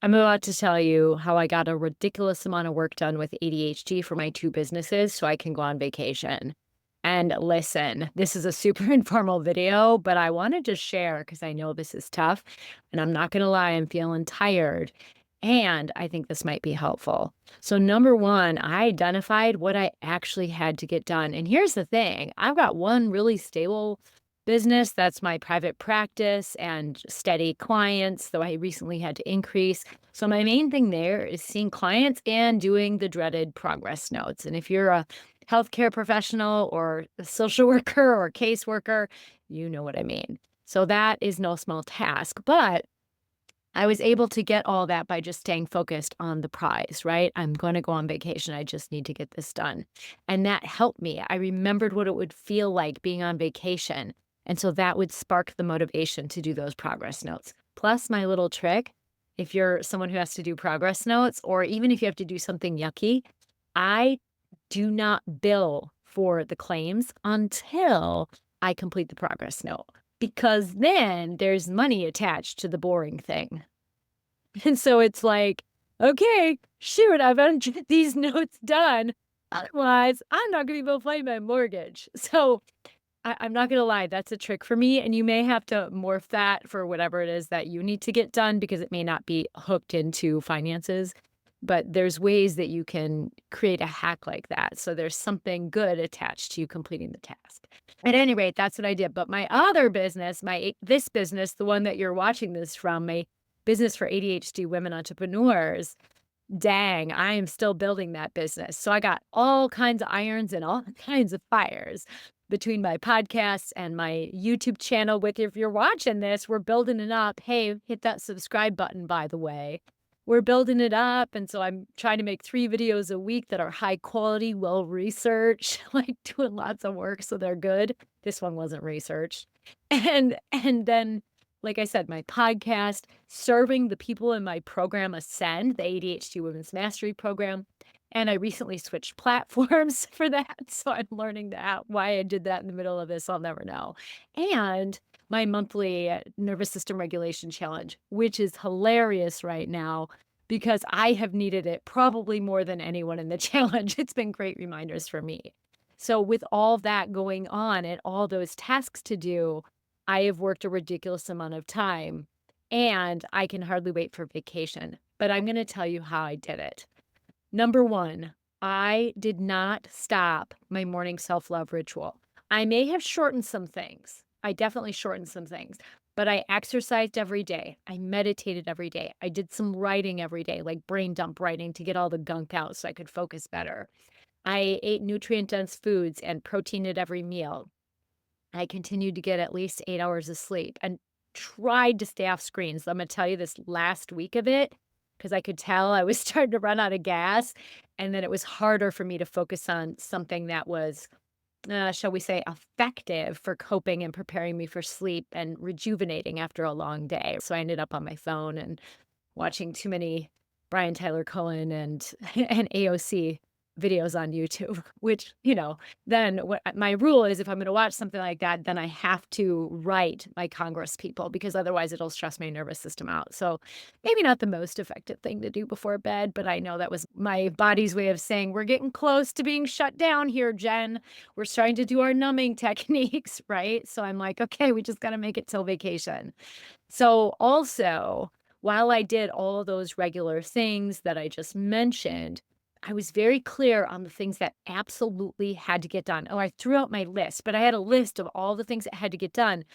I'm about to tell you how I got a ridiculous amount of work done with ADHD for my 2 businesses so I can go on vacation. And listen, this is a super informal video, but I wanted to share because I know this is tough, and I'm not gonna lie, I'm feeling tired, and I think this might be helpful. So number 1, I identified what I actually had to get done, and here's the thing, I've got one really stable business, that's my private practice and steady clients, though I recently had to increase. So my main thing there is seeing clients and doing the dreaded progress notes. And if you're a healthcare professional or a social worker or caseworker, you know what I mean. So that is no small task, but I was able to get all that by just staying focused on the prize, right? I'm going to go on vacation. I just need to get this done. And that helped me. I remembered what it would feel like being on vacation. And so that would spark the motivation to do those progress notes. Plus, my little trick, if you're someone who has to do progress notes, or even if you have to do something yucky, I do not bill for the claims until I complete the progress note, because then there's money attached to the boring thing. And so it's like, okay, shoot, I've these notes done. Otherwise, I'm not going to be able to pay my mortgage. So I'm not going to lie, that's a trick for me. And you may have to morph that for whatever it is that you need to get done because it may not be hooked into finances. But there's ways that you can create a hack like that. So there's something good attached to you completing the task. At any rate, that's what I did. But my other business, this business, the one that you're watching this from, my business for ADHD women entrepreneurs, dang, I am still building that business. So I got all kinds of irons and all kinds of fires between my podcasts and my YouTube channel. With if you're watching this, we're building it up. Hey, hit that subscribe button, by the way. We're building it up. And so I'm trying to make 3 videos a week that are high quality, well researched, like doing lots of work so they're good. This one wasn't researched. And then like I said, my podcast, serving the people in my program Ascend, the ADHD Women's Mastery Program. And I recently switched platforms for that. So I'm learning that. Why I did that in the middle of this, I'll never know. And my monthly nervous system regulation challenge, which is hilarious right now because I have needed it probably more than anyone in the challenge. It's been great reminders for me. So, with all that going on and all those tasks to do, I have worked a ridiculous amount of time, and I can hardly wait for vacation, but I'm gonna tell you how I did it. Number 1, I did not stop my morning self-love ritual. I may have shortened some things. I definitely shortened some things, but I exercised every day. I meditated every day. I did some writing every day, like brain dump writing to get all the gunk out so I could focus better. I ate nutrient-dense foods and protein at every meal. I continued to get at least 8 hours of sleep and tried to stay off screens. I'm gonna tell you this last week of it, because I could tell I was starting to run out of gas, and then it was harder for me to focus on something that was, shall we say, effective for coping and preparing me for sleep and rejuvenating after a long day. So I ended up on my phone and watching too many Brian Tyler Cohen and and AOC videos on YouTube, which, then what my rule is if I'm gonna watch something like that, then I have to write my Congress people because otherwise it'll stress my nervous system out. So maybe not the most effective thing to do before bed, but I know that was my body's way of saying, "We're getting close to being shut down here, Jen. We're starting to do our numbing techniques," right? So I'm like, "Okay, we just gotta make it till vacation." So also, while I did all of those regular things that I just mentioned, I was very clear on the things that absolutely had to get done. Oh, I threw out my list, but I had a list of all the things that had to get done.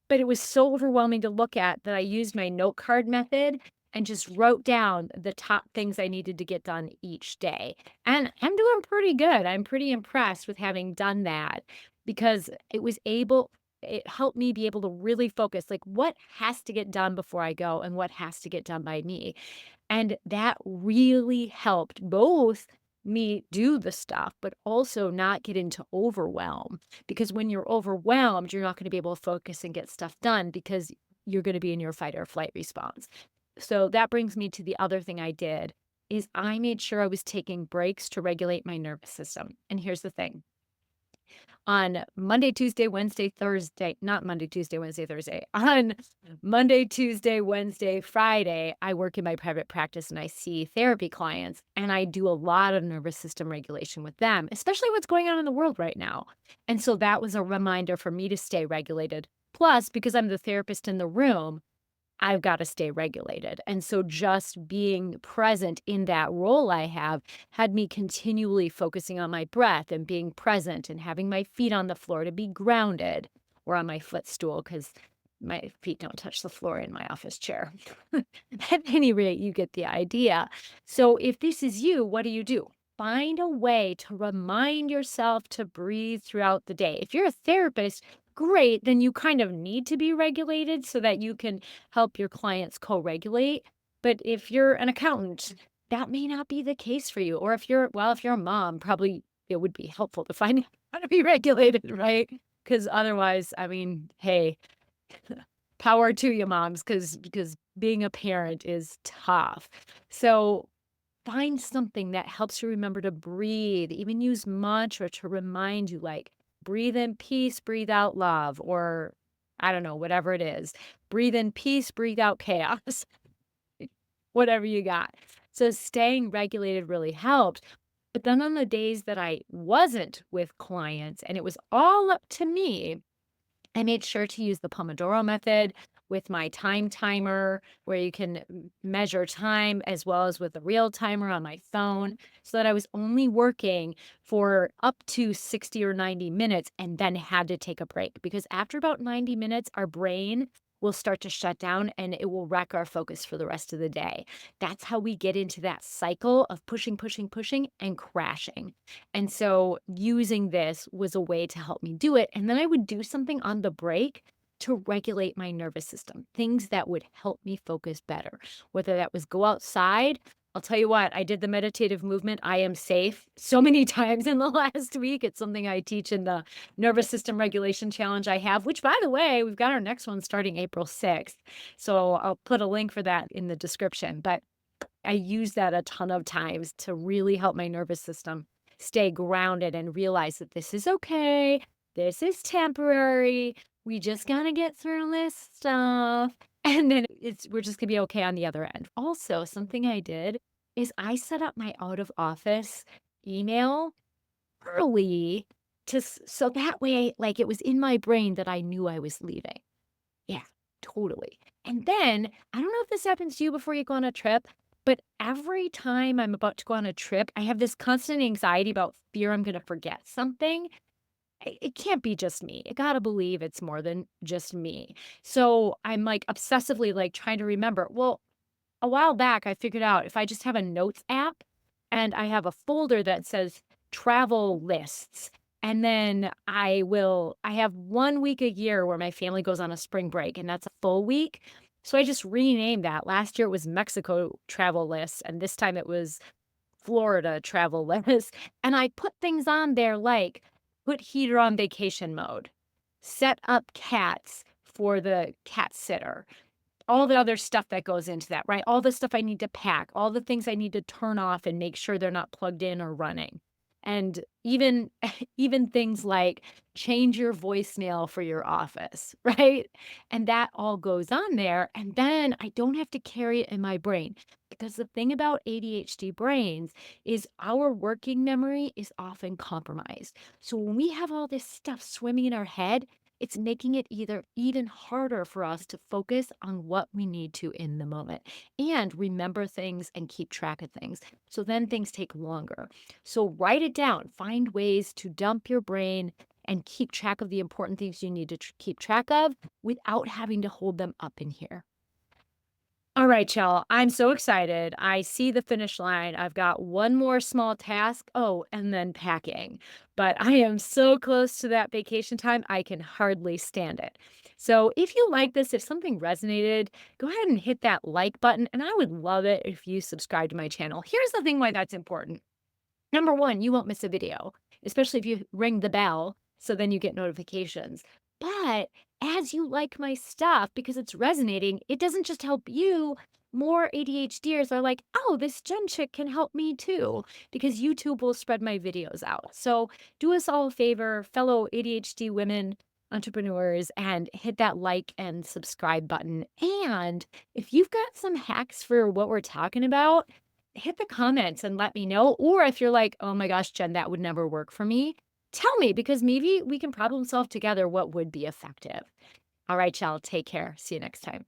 But it was so overwhelming to look at that I used my note card method and just wrote down the top things I needed to get done each day. And I'm doing pretty good. I'm pretty impressed with having done that because it helped me be able to really focus like what has to get done before I go and what has to get done by me. And that really helped both me do the stuff, but also not get into overwhelm. Because when you're overwhelmed, you're not going to be able to focus and get stuff done because you're going to be in your fight or flight response. So that brings me to the other thing I did is I made sure I was taking breaks to regulate my nervous system. And here's the thing. on Monday, Tuesday, Wednesday, Thursday, not Monday, Tuesday, Wednesday, Thursday. On Monday, Tuesday, Wednesday, Friday, I work in my private practice and I see therapy clients and I do a lot of nervous system regulation with them, especially what's going on in the world right now. And so that was a reminder for me to stay regulated. Plus, because I'm the therapist in the room, I've gotta stay regulated, and so just being present in that role I have had me continually focusing on my breath and being present and having my feet on the floor to be grounded or on my footstool because my feet don't touch the floor in my office chair. At any rate, you get the idea. So if this is you, what do? Find a way to remind yourself to breathe throughout the day. If you're a therapist, great, then you kind of need to be regulated so that you can help your clients co-regulate. But if you're an accountant, that may not be the case for you. Or if you're a mom, probably it would be helpful to find out how to be regulated, right? Because otherwise, I mean, hey, power to you moms, because being a parent is tough. So find something that helps you remember to breathe. Even use mantra to remind you, like, breathe in peace, breathe out love, or I don't know, whatever it is. Breathe in peace, breathe out chaos, whatever you got. So staying regulated really helped. But then on the days that I wasn't with clients and it was all up to me, I made sure to use the Pomodoro method with my time timer, where you can measure time as well as with a real timer on my phone, so that I was only working for up to 60 or 90 minutes and then had to take a break. Because after about 90 minutes, our brain will start to shut down and it will wreck our focus for the rest of the day. That's how we get into that cycle of pushing, pushing, pushing, and crashing. And so using this was a way to help me do it. And then I would do something on the break to regulate my nervous system, things that would help me focus better, whether that was go outside. I'll tell you what, I did the meditative movement. I am safe so many times in the last week. It's something I teach in the nervous system regulation challenge I have, which, by the way, we've got our next one starting April 6th. So I'll put a link for that in the description. But I use that a ton of times to really help my nervous system stay grounded and realize that this is okay. This is temporary. We just gotta get through this stuff. And then we're just gonna be okay on the other end. Also, something I did is I set up my out of office email early so that way, like, it was in my brain that I knew I was leaving. Yeah, totally. And then, I don't know if this happens to you before you go on a trip, but every time I'm about to go on a trip, I have this constant anxiety about fear I'm gonna forget something. It can't be just me. I gotta believe it's more than just me. So I'm like obsessively like trying to remember. Well, a while back, I figured out if I just have a notes app and I have a folder that says travel lists, and then I have 1 week a year where my family goes on a spring break, and that's a full week. So I just renamed that. Last year it was Mexico travel lists, and this time it was Florida travel list. And I put things on there like put heater on vacation mode, set up cats for the cat sitter, all the other stuff that goes into that, right? All the stuff I need to pack, all the things I need to turn off and make sure they're not plugged in or running. And even even things like change your voicemail for your office, right? And that all goes on there. And then I don't have to carry it in my brain. Because the thing about ADHD brains is our working memory is often compromised. So when we have all this stuff swimming in our head, it's making it either even harder for us to focus on what we need to in the moment and remember things and keep track of things. So then things take longer. So write it down, find ways to dump your brain and keep track of the important things you need to keep track of without having to hold them up in here. All right, y'all. I'm so excited. I see the finish line. I've got one more small task. Oh, and then packing. But I am so close to that vacation time, I can hardly stand it. So if you like this, if something resonated, go ahead and hit that like button. And I would love it if you subscribe to my channel. Here's the thing why that's important. Number one, you won't miss a video, especially if you ring the bell, so then you get notifications. But as you like my stuff, because it's resonating, it doesn't just help you, more ADHDers are like, oh, this Gen chick can help me too, because YouTube will spread my videos out. So do us all a favor, fellow ADHD women, entrepreneurs, and hit that like and subscribe button. And if you've got some hacks for what we're talking about, hit the comments and let me know. Or if you're like, oh my gosh, Jen, that would never work for me, tell me because maybe we can problem solve together what would be effective. All right, y'all, take care. See you next time.